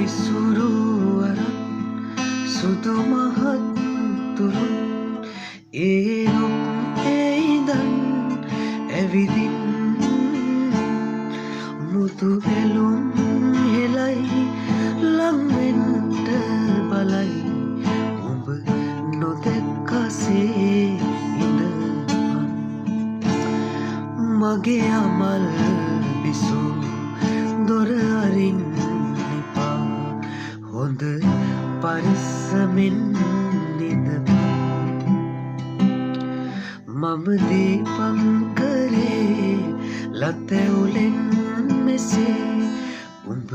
විසුරුවරන් සුදු මහත් තුරුන් ඒරුම් එයිදන් ඇවිදින් මුතු එළුම් හෙලයි ලංවෙන්ට බලයි ඔබ නොදැක්කසේ ඉඳපන් මගේ අමල් බිසු දොර අරින්න එපා හොඳ පරිස්සමෙන් නිදපන් මම දීපන් කරේ ලතැවුලෙන් මෙසේ උඹ